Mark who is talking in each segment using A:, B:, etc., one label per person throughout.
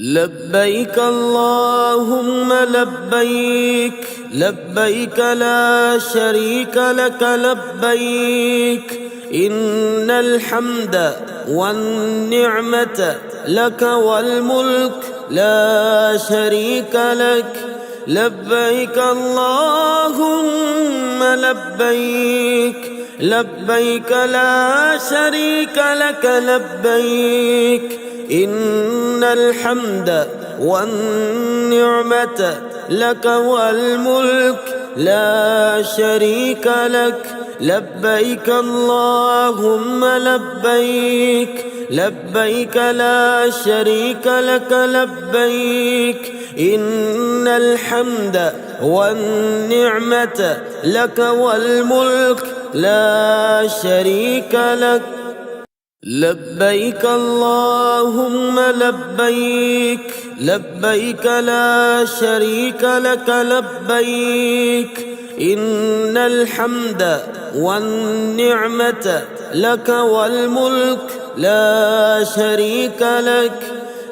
A: لبيك اللهم لبيك، لبيك لا شريك لك لبيك، إن الحمد والنعمة لك والملك لا شريك لك. لبيك اللهم لبيك، لبيك لا شريك لك لبيك، إن الحمد والنعمة لك والملك لا شريك لك. لبيك اللهم لبيك، لبيك لا شريك لك لبيك، إن الحمد والنعمة لك والملك لا شريك لك. لبيك اللهم لبيك، لبيك لا شريك لك لبيك، إن الحمد والنعمة لك والملك لا شريك لك.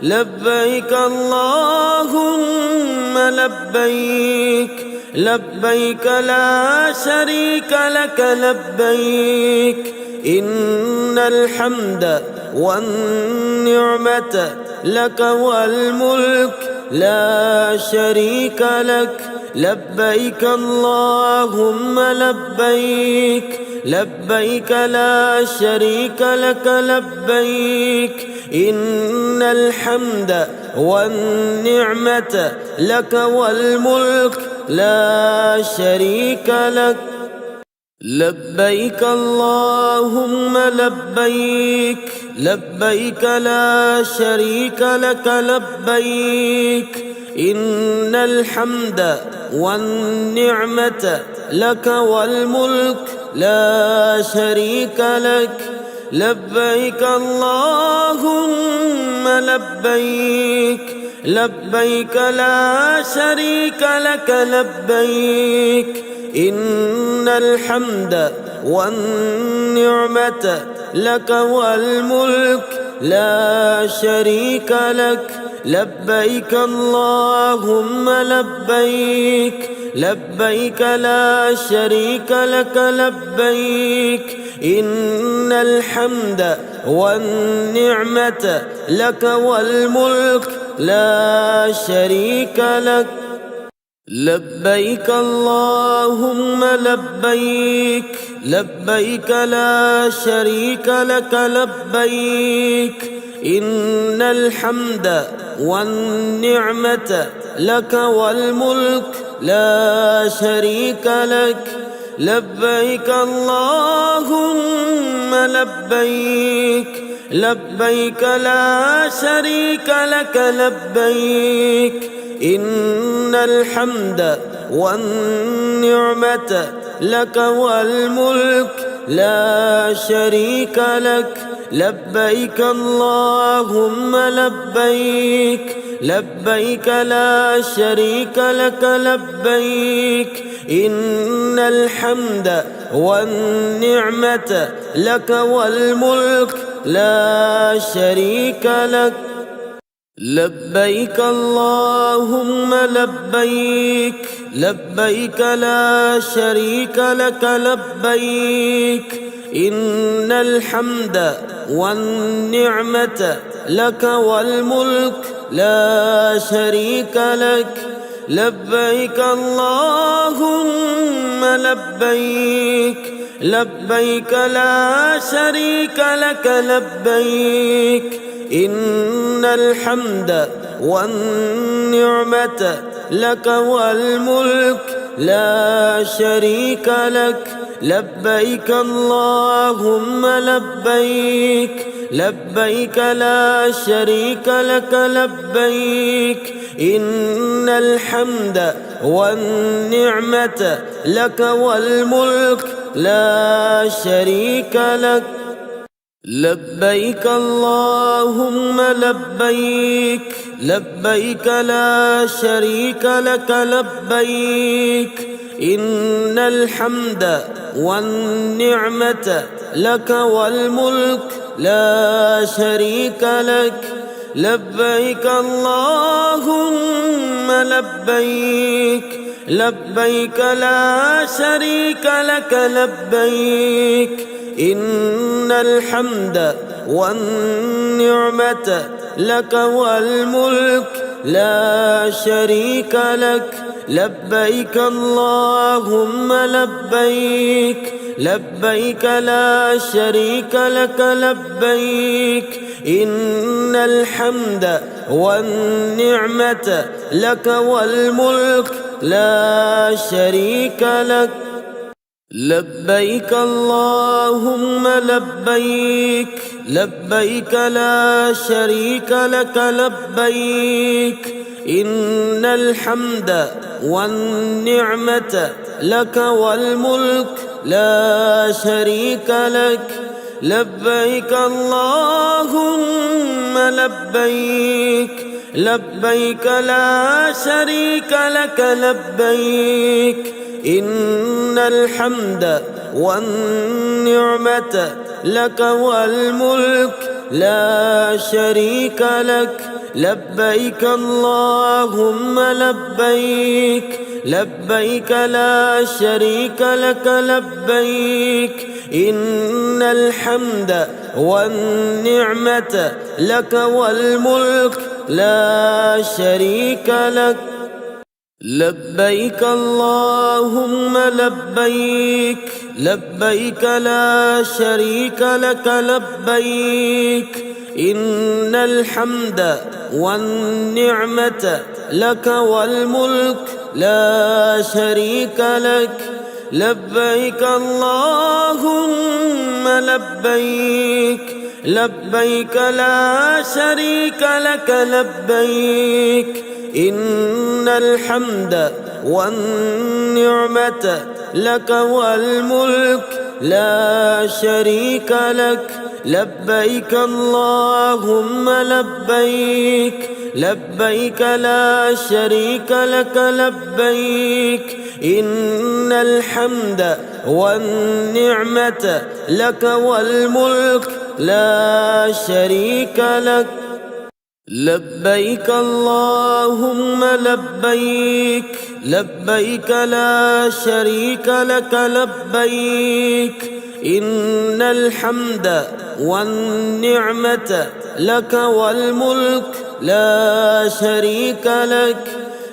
A: لبيك اللهم لبيك، لبيك لا شريك لك لبيك، إن الحمد والنعمة لك والملك لا شريك لك. لبيك اللهم لبيك، لبيك لا شريك لك لبيك، إن الحمد والنعمة لك والملك لا شريك لك. لبيك اللهم لبيك، لبيك لا شريك لك لبيك، إن الحمد والنعمة لك والملك لا شريك لك. لبيك اللهم لبيك، لبيك لا شريك لك لبيك، إن الحمد والنعمة لك والملك لا شريك لك. لبيك اللهم لبيك، لبيك لا شريك لك لبيك، إن الحمد والنعمة لك والملك لا شريك لك. لبيك اللهم لبيك، لبيك لا شريك لك لبيك، إن الحمد والنعمة لك والملك لا شريك لك. لبيك اللهم لبيك، لبيك لا شريك لك لبيك، إن الحمد والنعمة لك والملك لا شريك لك. لبيك اللهم لبيك، لبيك لا شريك لك لبيك، إن الحمد والنعمة لك والملك لا شريك لك. لبيك اللهم لبيك، لبيك لا شريك لك لبيك، إن الحمد والنعمة لك والملك لا شريك لك. لبيك اللهم لبيك، لبيك لا شريك لك لبيك، إن الحمد والنعمة لك والملك لا شريك لك. لبيك اللهم لبيك، لبيك لا شريك لك لبيك، إن الحمد والنعمة لك والملك لا شريك لك. لبيك اللهم لبيك، لبيك لا شريك لك لبيك، إن الحمد والنعمة لك والملك لا شريك لك. لبيك اللهم لبيك لبيك لا شريك لك لبيك إن الحمد والنعمة لك والملك لا شريك لك لبيك اللهم لبيك لبيك لا شريك لك لبيك إن الحمد والنعمة لك والملك لا شريك لك لبيك اللهم لبيك لبيك لا شريك لك لبيك إن الحمد والنعمة لك والملك لا شريك لك لبيك اللهم لبيك لبيك لا شريك لك لبيك إن الحمد والنعمة لك والملك لا شريك لك لبيك اللهم لبيك لبيك لا شريك لك لبيك إن الحمد والنعمة لك والملك لا شريك لك لبيك اللهم لبيك لبيك لا شريك لك لبيك إن الحمد والنعمة لك والملك لا شريك لك لبيك اللهم لبيك لبيك لا شريك لك لبيك إن الحمد والنعمة لك والملك لا شريك لك لبيك اللهم لبيك لبيك لا شريك لك لبيك إن الحمد والنعمة لك والملك لا شريك لك لبيك اللهم لبيك لبيك لا شريك لك لبيك إن الحمد والنعمة لك والملك لا شريك لك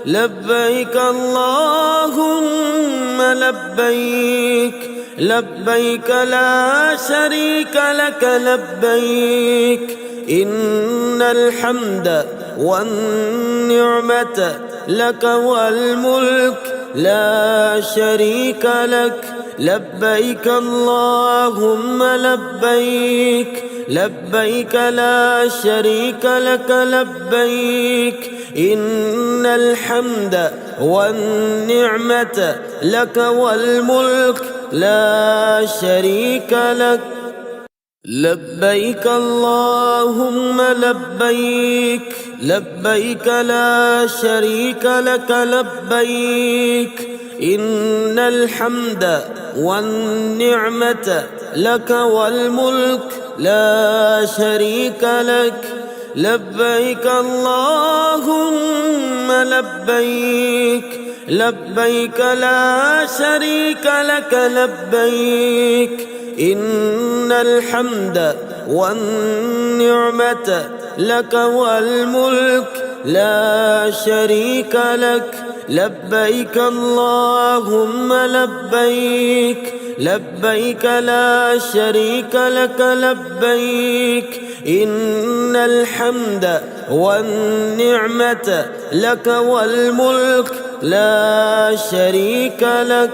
A: لبيك اللهم لبيك لبيك لا شريك لك لبيك إن الحمد والنعمة لك والملك لا شريك لك لبيك اللهم لبيك لبيك لا شريك لك لبيك إن الحمد والنعمة لك والملك لا شريك لك لبيك اللهم لبيك لبيك لا شريك لك لبيك إن الحمد والنعمة لك والملك لا شريك لك لبيك اللهم لبيك لبيك لا شريك لك لبيك إن الحمد والنعمة لك والملك لا شريك لك لبيك اللهم لبيك لبيك لا شريك لك لبيك إن الحمد والنعمة لك والملك لا شريك لك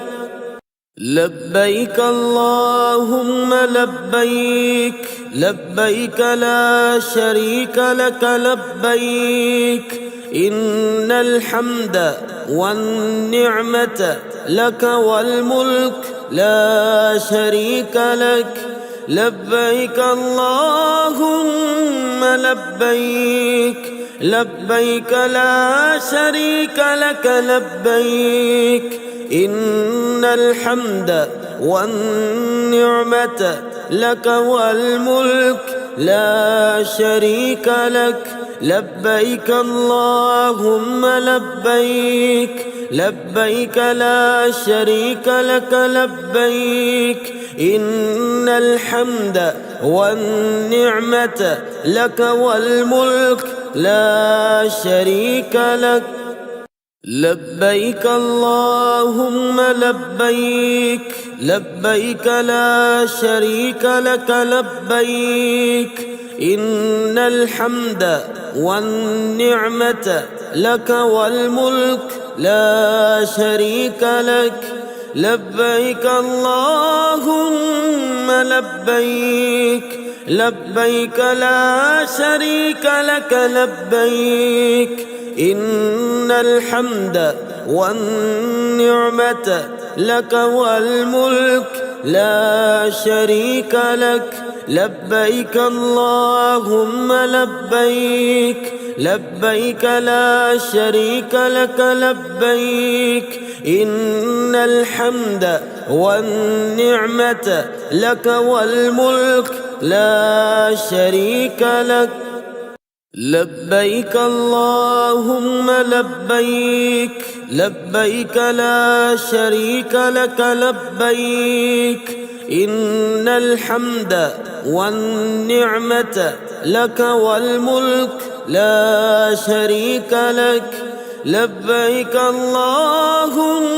A: لبيك اللهم لبيك لبيك لا شريك لك لبيك إن الحمد والنعمة لك والملك لا شريك لك لبيك اللهم لبيك لبيك لا شريك لك لبيك إن الحمد والنعمة لك والملك لا شريك لك لبيك اللهم لبيك لبيك لا شريك لك لبيك إن الحمد والنعمة لك والملك لا شريك لك لبيك اللهم لبيك لبيك لا شريك لك لبيك إن الحمد والنعمة لك والملك لا شريك لك لبيك اللهم لبيك لبيك لا شريك لك لبيك إن الحمد والنعمة لك والملك لا شريك لك لبيك اللهم لبيك لبيك لا شريك لك لبيك إن الحمد والنعمة لك والملك لا شريك لك لبيك اللهم لبيك لبيك لا شريك لك لبيك إن الحمد والنعمة لك والملك لا شريك لك لبيك اللهم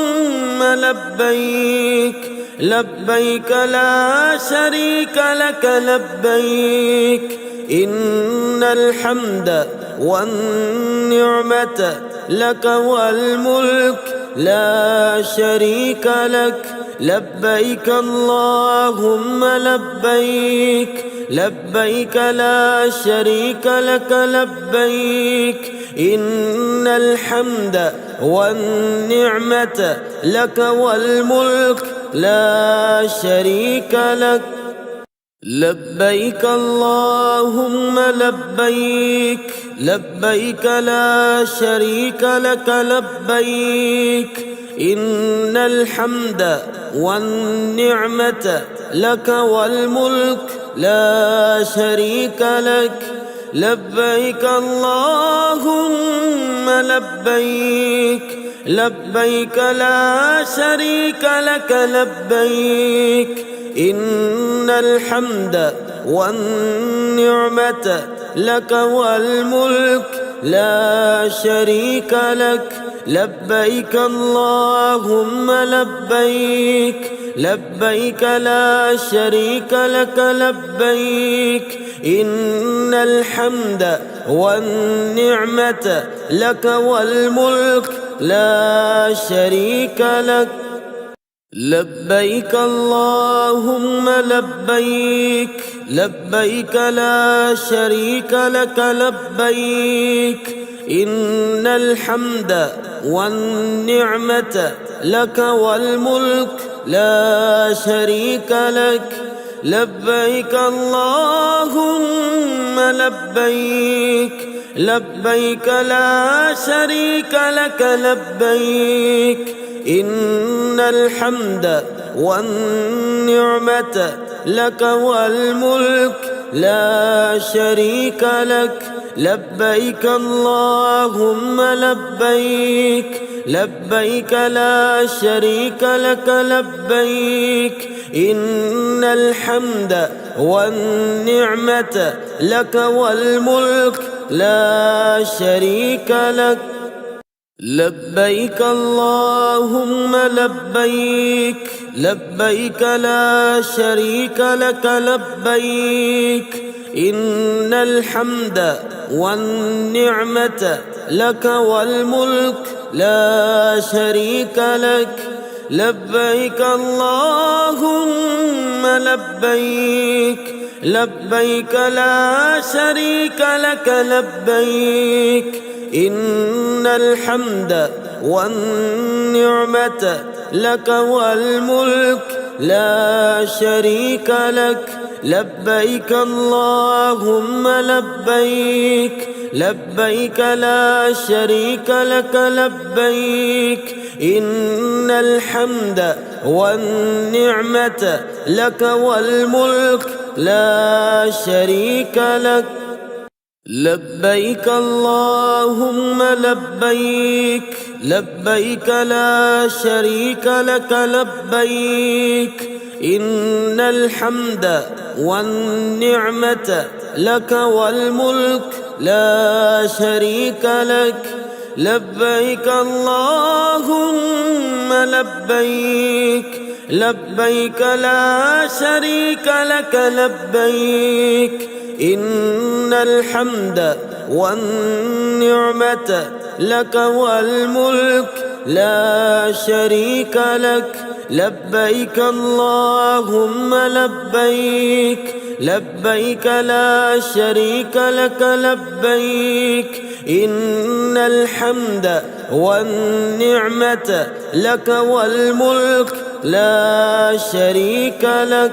A: لبيك لبيك لا شريك لك لبيك إن الحمد والنعمة لك والملك لا شريك لك لبيك اللهم لبيك لبيك لا شريك لك لبيك إن الحمد والنعمة لك والملك لا شريك لك لبيك اللهم لبيك لبيك لا شريك لك لبيك إن الحمد والنعمة لك والملك لا شريك لك لبيك اللهم لبيك لبيك لا شريك لك لبيك إن الحمد والنعمة لك والملك لا شريك لك لبيك اللهم لبيك لبيك لا شريك لك لبيك إن الحمد والنعمة لك والملك لا شريك لك لبيك اللهم لبيك لبيك لا شريك لك لبيك إن الحمد والنعمة لك والملك لا شريك لك لبيك اللهم لبيك لبيك لا شريك لك لبيك إن الحمد والنعمة لك والملك لا شريك لك لبيك اللهم لبيك لبيك لا شريك لك لبيك إن الحمد والنعمة لك والملك لا شريك لك لبيك اللهم لبيك لبيك لا شريك لك لبيك إن الحمد والنعمة لك والملك لا شريك لك لبيك اللهم لبيك لبيك لا شريك لك لبيك إن الحمد والنعمة لك والملك لا شريك لك لبيك اللهم لبيك لبيك لا شريك لك لبيك إن الحمد والنعمة لك والملك لا شريك لك لبيك اللهم لبيك، لبيك لا شريك لك لبيك، إن الحمد والنعمة لك والملك لا شريك لك. لبيك اللهم لبيك، لبيك لا شريك لك لبيك، إن الحمد والنعمة لك والملك لا شريك لك. لبيك اللهم لبيك، لبيك لا شريك لك لبيك، إن الحمد والنعمة لك والملك لا شريك لك.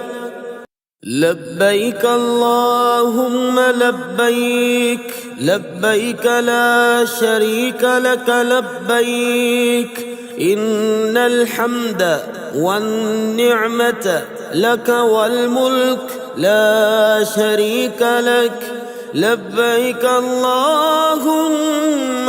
A: لبيك اللهم لبيك، لبيك لا شريك لك لبيك، إن الحمد والنعمة لك والملك لا شريك لك. لبيك اللهم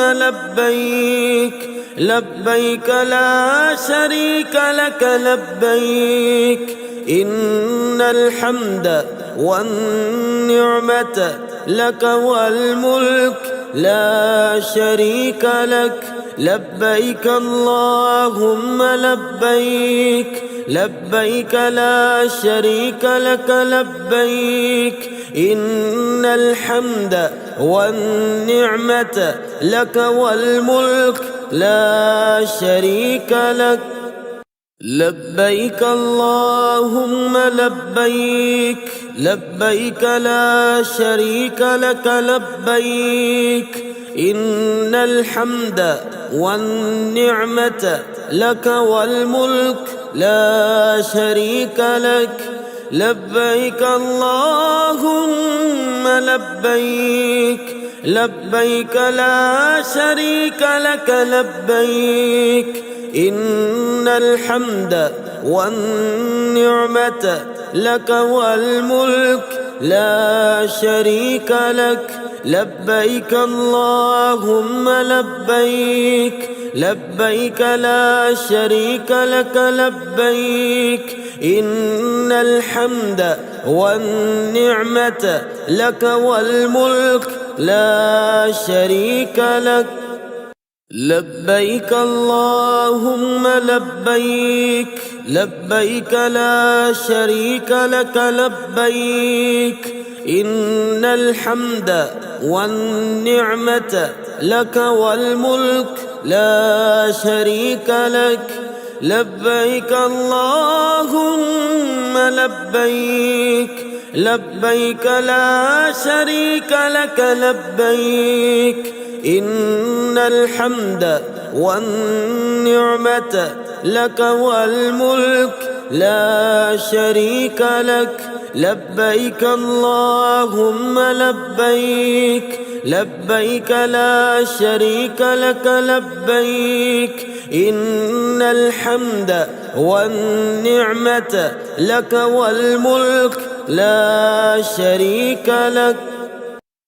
A: لبيك، لبيك لا شريك لك لبيك، إن الحمد والنعمة لك والملك لا شريك لك. لبيك اللهم لبيك، لبيك لا شريك لك لبيك، إن الحمد والنعمة لك والملك لا شريك لك. لبيك اللهم لبيك، لبيك لا شريك لك لبيك، إن الحمد والنعمة لك والملك لا شريك لك. لبيك اللهم لبيك، لبيك لا شريك لك لبيك، إن الحمد والنعمة لك والملك لا شريك لك. لبيك اللهم لبيك، لبيك لا شريك لك لبيك، إن الحمد والنعمة لك والملك لا شريك لك. لبيك اللهم لبيك، لبيك لا شريك لك لبيك، إن الحمد والنعمة لك والملك لا شريك لك. لبيك اللهم لبيك، لبيك لا شريك لك لبيك، إن الحمد والنعمة لك والملك لا شريك لك. لبيك اللهم لبيك، لبيك لا شريك لك لبيك، إن الحمد والنعمة لك والملك لا شريك لك.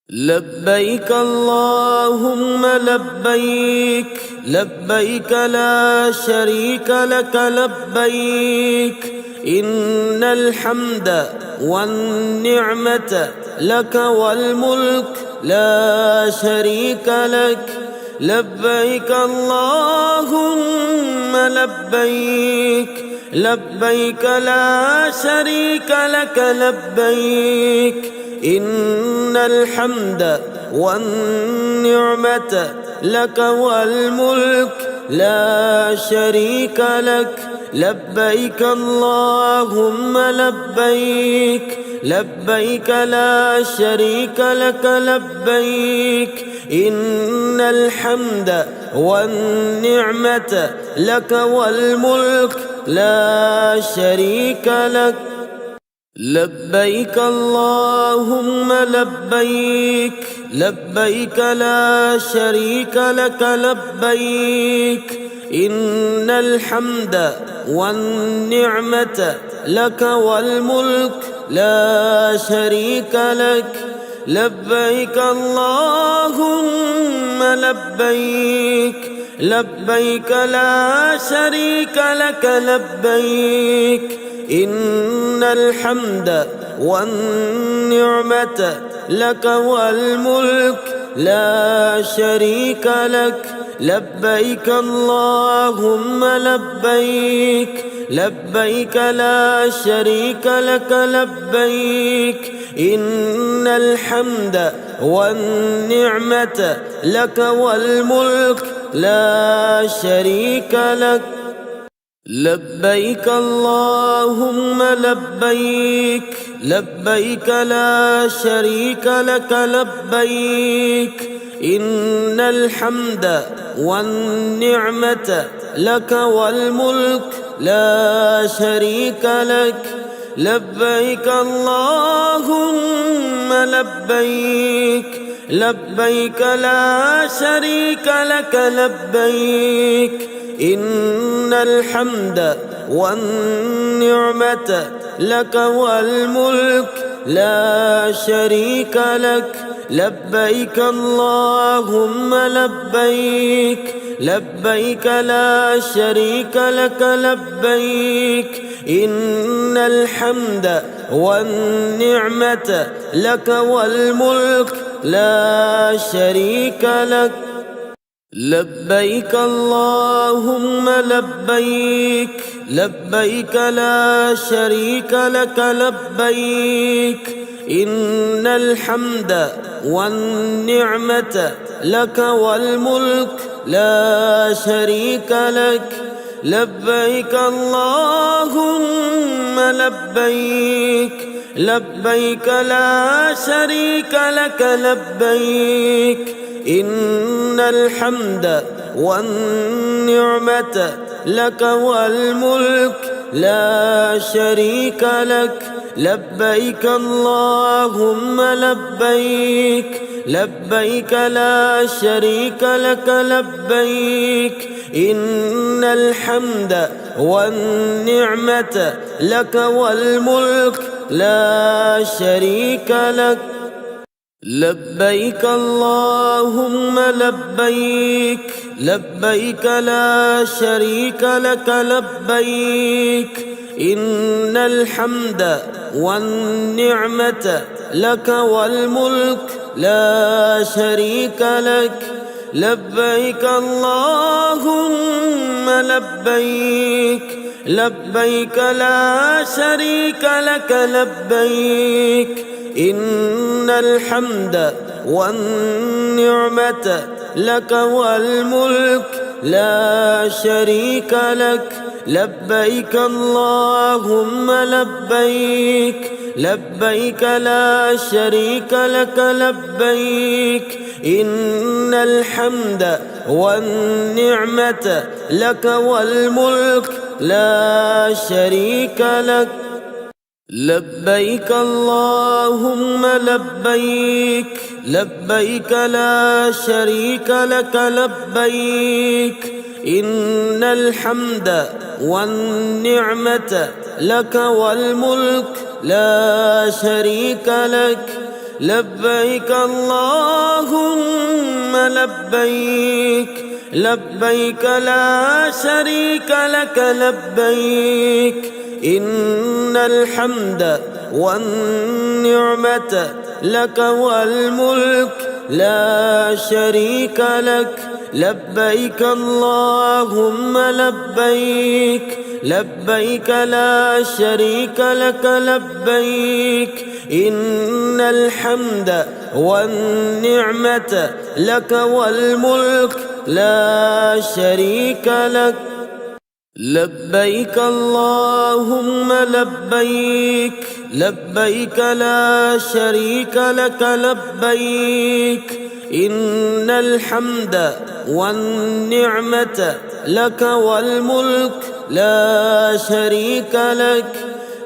A: لبيك اللهم لبيك، لبيك لا شريك لك لبيك، إن الحمد والنعمة لك والملك لا شريك لك. لبيك اللهم لبيك، لبيك لا شريك لك لبيك، إن الحمد والنعمة لك والملك لا شريك لك. لبيك اللهم لبيك، لبيك لا شريك لك لبيك، إن الحمد والنعمة لك والملك لا شريك لك. لبيك اللهم لبيك، لبيك لا شريك لك لبيك، إن الحمد والنعمة لك والملك لا شريك لك. لبيك اللهم لبيك لبيك لا شريك لك لبيك إن الحمد والنعمة لك والملك لا شريك لك لبيك اللهم لبيك لبيك لا شريك لك لبيك إن الحمد والنعمة لك والملك لا شريك لك لبيك اللهم لبيك لبيك لا شريك لك لبيك إن الحمد والنعمة لك والملك لا شريك لك لبيك اللهم لبيك لبيك لا شريك لك لبيك إن الحمد والنعمة لك والملك لا شريك لك لبيك اللهم لبيك لبيك لا شريك لك لبيك إن الحمد والنعمة لك والملك لا شريك لك لبيك اللهم لبيك لبيك لا شريك لك لبيك إن الحمد والنعمة لك والملك لا شريك لك لبيك اللهم لبيك لبيك لا شريك لك لبيك إن الحمد والنعمة لك والملك لا شريك لك لبيك اللهم لبيك لبيك لا شريك لك لبيك إن الحمد والنعمة لك والملك لا شريك لك لبيك اللهم لبيك لبيك لا شريك لك لبيك إن الحمد والنعمة لك والملك لا شريك لك لبيك اللهم لبيك لبيك لا شريك لك لبيك إن الحمد والنعمة لك والملك لا شريك لك لبيك اللهم لبيك لبيك لا شريك لك لبيك إن الحمد والنعمة لك والملك لا شريك لك لبيك اللهم لبيك لبيك لا شريك لك لبيك إن الحمد والنعمة لك والملك لا شريك لك لبيك اللهم لبيك لبيك لا شريك لك لبيك إن الحمد والنعمة لك والملك لا شريك لك لبيك اللهم لبيك لبيك لا شريك لك لبيك إن الحمد والنعمة لك والملك لا شريك لك لبيك اللهم لبيك لبيك لا شريك لك لبيك إن الحمد والنعمة لك والملك لا شريك لك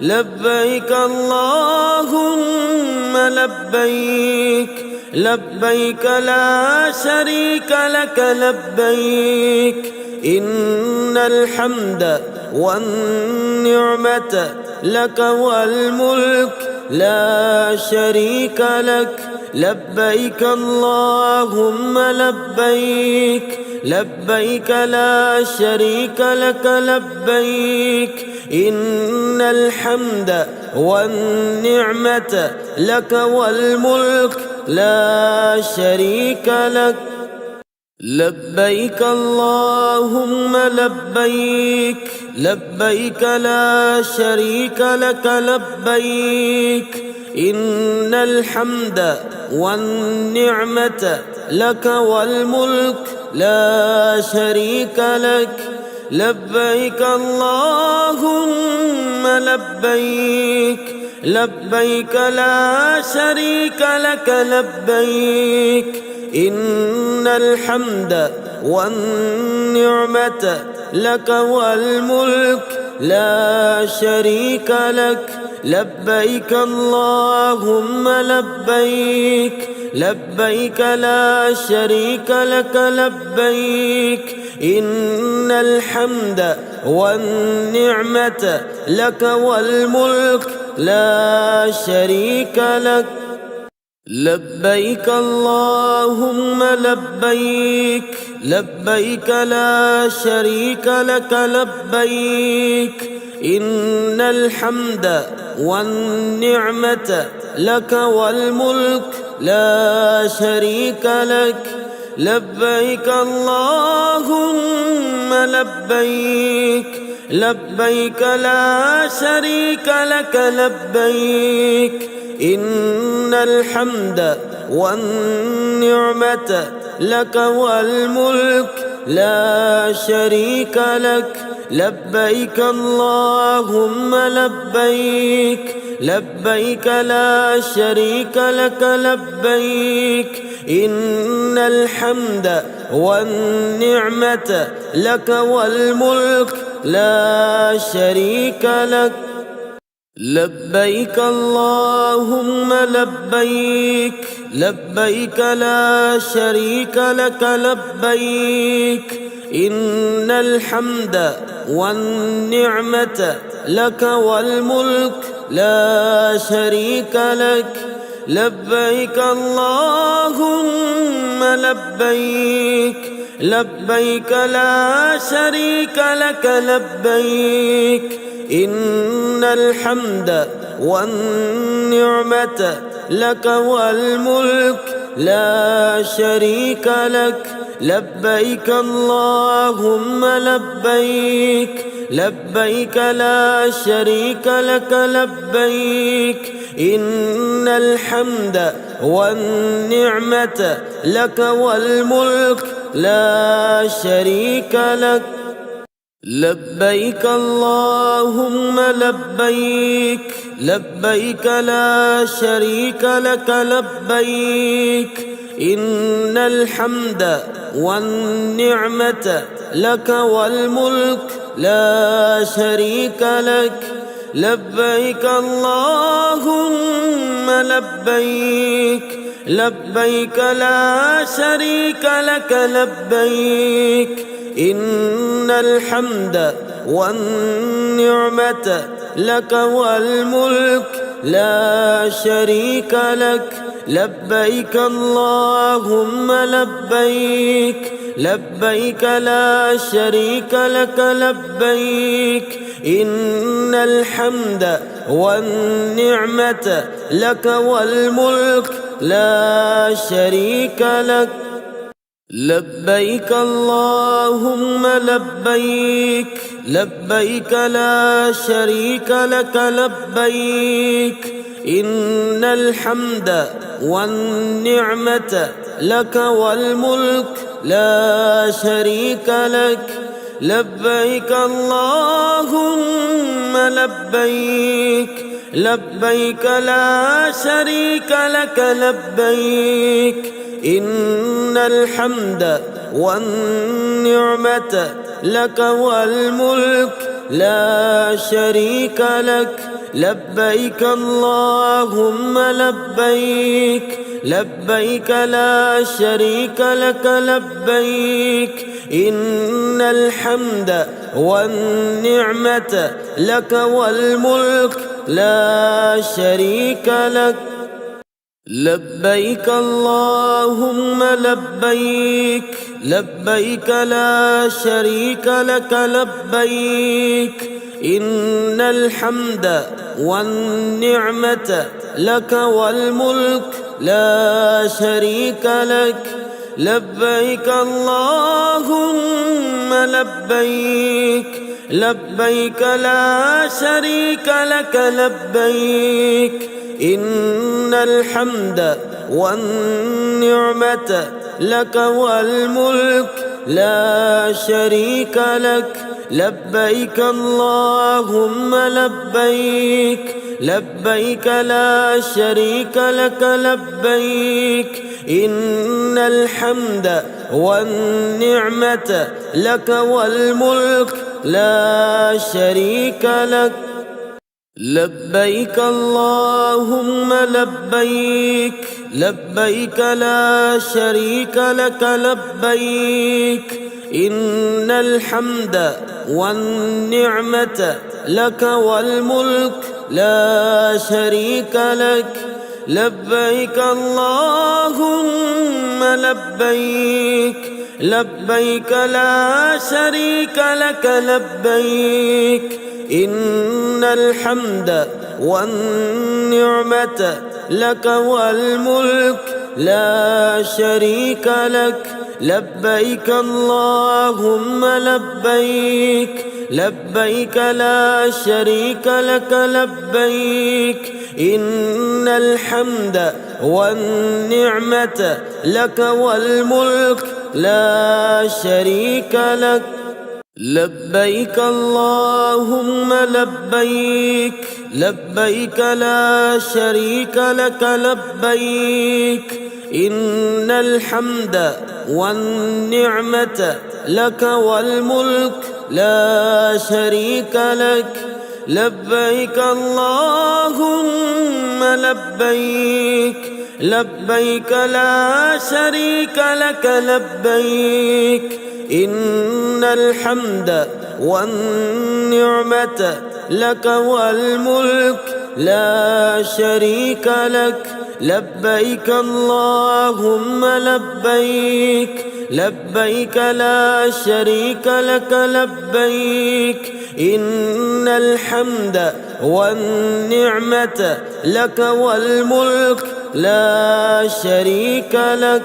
A: لبيك اللهم لبيك لبيك لا شريك لك لبيك إن الحمد والنعمة لك والملك لا شريك لك لبيك اللهم لبيك لبيك لا شريك لك لبيك إن الحمد والنعمة لك والملك لا شريك لك لبيك اللهم لبيك لبيك لا شريك لك لبيك إن الحمد والنعمة لك والملك لا شريك لك لبيك اللهم لبيك لبيك لا شريك لك لبيك إن الحمد والنعمة لك والملك لا شريك لك لبيك اللهم لبيك لبيك لا شريك لك لبيك إن الحمد والنعمة لك والملك لا شريك لك لبيك اللهم لبيك لبيك لا شريك لك لبيك إن الحمد والنعمة لك والملك لا شريك لك لبيك اللهم لبيك لبيك لا شريك لك لبيك إن الحمد والنعمة لك والملك لا شريك لك لبيك اللهم لبيك لبيك لا شريك لك لبيك إن الحمد والنعمة لك والملك لا شريك لك لبيك اللهم لبيك لبيك لا شريك لك لبيك إن الحمد والنعمة لك والملك لا شريك لك لبيك اللهم لبيك لبيك لا شريك لك لبيك إن الحمد والنعمة لك والملك لا شريك لك لبيك اللهم لبيك لبيك لا شريك لك لبيك إن الحمد والنعمة لك والملك لا شريك لك لبيك اللهم لبيك لبيك لا شريك لك لبيك إن الحمد والنعمة لك والملك لا شريك لك لبيك اللهم لبيك لبيك لا شريك لك لبيك إن الحمد والنعمة لك والملك لا شريك لك لبيك اللهم لبيك لبيك لا شريك لك لبيك إن الحمد والنعمة لك والملك لا شريك لك لبيك اللهم لبيك لبيك لا شريك لك لبيك إن الحمد والنعمة لك والملك لا شريك لك لبيك اللهم لبيك لبيك لا شريك لك لبيك إن الحمد والنعمة لك والملك لا شريك لك لبيك اللهم لبيك لبيك لا شريك لك لبيك إن الحمد والنعمة لك والملك لا شريك لك لبيك اللهم لبيك، لبيك لا شريك لك لبيك، إن الحمد والنعمة لك والملك لا شريك لك. لبيك اللهم لبيك، لبيك لا شريك لك لبيك، إن الحمد والنعمة لك والملك لا شريك لك. لبيك اللهم لبيك، لبيك لا شريك لك لبيك، إن الحمد والنعمة لك والملك لا شريك لك. لبيك اللهم لبيك، لبيك لا شريك لك لبيك، إن الحمد والنعمة لك والملك لا شريك لك. لبيك اللهم لبيك، لبيك لا شريك لك لبيك، إن الحمد والنعمة لك والملك لا شريك لك. لبيك اللهم لبيك، لبيك لا شريك لك لبيك، إن الحمد والنعمة لك والملك لا شريك لك. لبيك اللهم لبيك، لبيك لا شريك لك لبيك، إن الحمد والنعمة لك والملك لا شريك لك. لبيك اللهم لبيك، لبيك لا شريك لك لبيك، إن الحمد والنعمة لك والملك لا شريك لك. لبيك اللهم لبيك، لبيك لا شريك لك لبيك، إن الحمد والنعمة لك والملك لا شريك لك.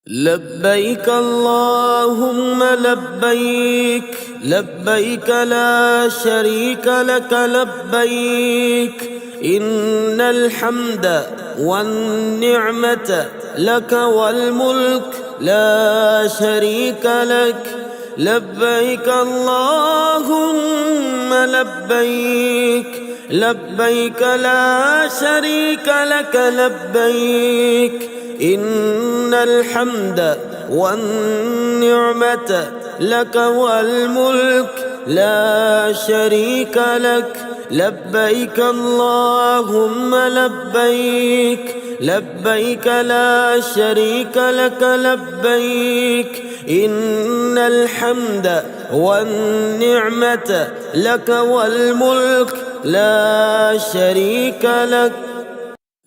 A: لبيك اللهم لبيك، لبيك لا شريك لك لبيك، إن الحمد والنعمة لك والملك لا شريك لك. لبيك اللهم لبيك، لبيك لا شريك لك لبيك، إن الحمد والنعمة لك والملك لا شريك لك. لبيك اللهم لبيك، لبيك لا شريك لك لبيك، إن الحمد والنعمة لك والملك لا شريك لك.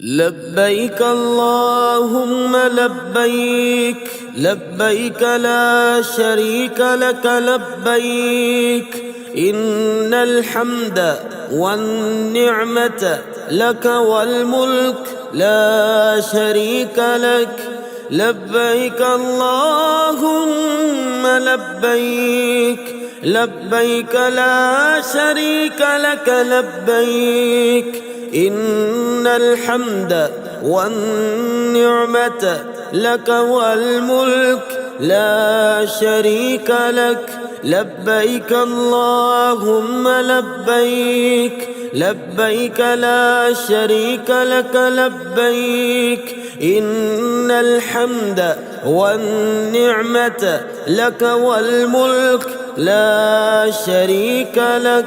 A: لبيك اللهم لبيك، لبيك لا شريك لك لبيك، إن الحمد والنعمة لك والملك لا شريك لك. لبيك اللهم لبيك، لبيك لا شريك لك لبيك، إن الحمد والنعمة لك والملك لا شريك لك. لبيك اللهم لبيك، لبيك لا شريك لك لبيك، إن الحمد والنعمة لك والملك لا شريك لك.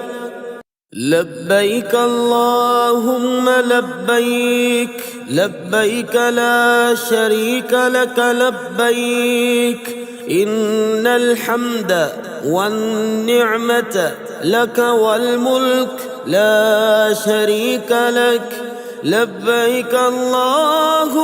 A: لبيك اللهم لبيك، لبيك لا شريك لك لبيك، إن الحمد والنعمة لك والملك لا شريك لك. لبيك اللهم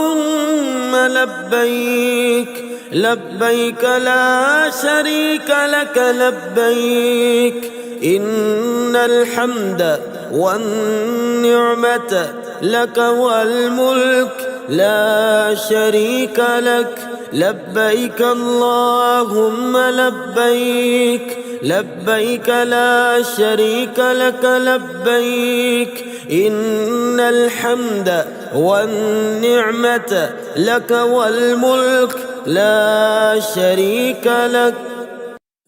A: لبيك لبيك لا شريك لك لبيك إن الحمد والنعمة لك والملك لا شريك لك لبيك اللهم لبيك لبيك لا شريك لك لبيك إن الحمد والنعمة لك والملك لا شريك لك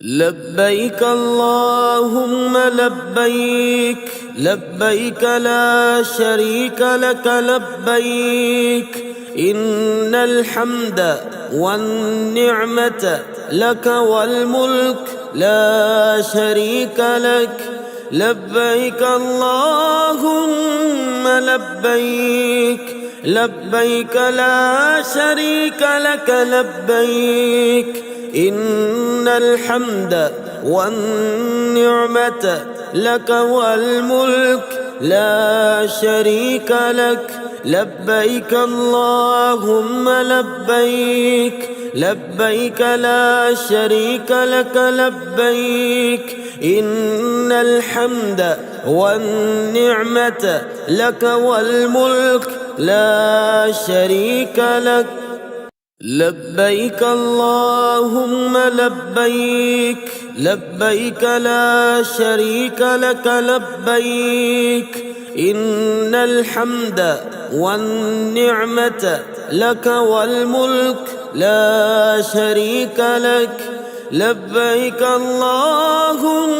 A: لبيك اللهم لبيك لبيك لا شريك لك لبيك إن الحمد والنعمة لك والملك لا شريك لك لبيك اللهم لبيك لبيك لا شريك لك لبيك إن الحمد والنعمة لك والملك لا شريك لك لبيك اللهم لبيك لبيك لا شريك لك لبيك إن الحمد والنعمة لك والملك لا شريك لك لبيك اللهم لبيك لبيك لا شريك لك لبيك إن الحمد والنعمة لك والملك لا شريك لك لبيك اللهم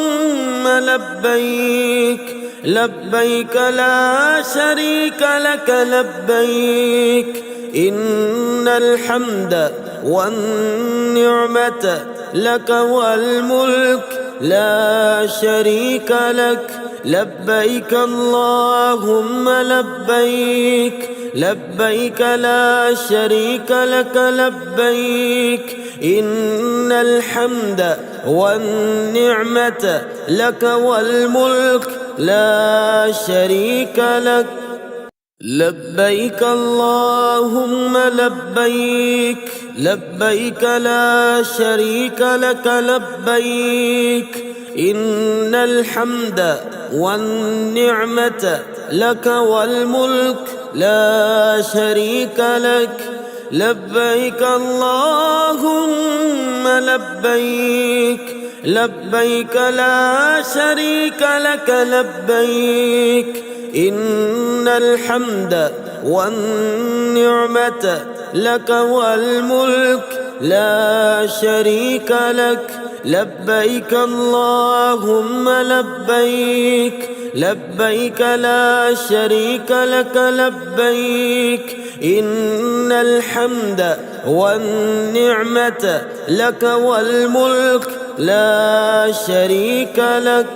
A: لبيك لبيك لا شريك لك لبيك إن الحمد والنعمة لك والملك لا شريك لك لبيك اللهم لبيك لبيك لا شريك لك لبيك إن الحمد والنعمة لك والملك لا شريك لك لبيك اللهم لبيك لبيك لا شريك لك لبيك إن الحمد والنعمة لك والملك لا شريك لك لبيك اللهم لبيك لبيك لا شريك لك لبيك إن الحمد والنعمة لك والملك لا شريك لك لبيك اللهم لبيك لبيك لا شريك لك لبيك إن الحمد والنعمة لك والملك لا شريك لك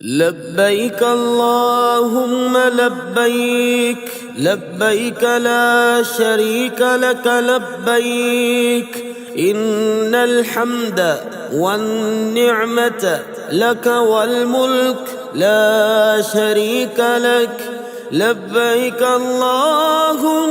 A: لبيك اللهم لبيك لبيك لا شريك لك لبيك إن الحمد والنعمة لك والملك لا شريك لك لبيك اللهم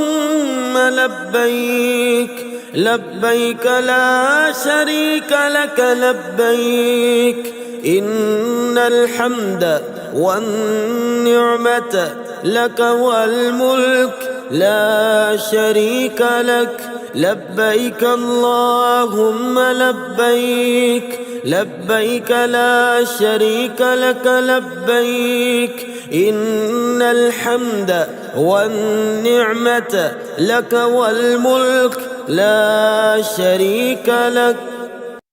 A: لبيك لبيك لا شريك لك لبيك إن الحمد والنعمة لك والملك لا شريك لك لبيك اللهم لبيك لبيك لا شريك لك لبيك إن الحمد والنعمة لك والملك لا شريك لك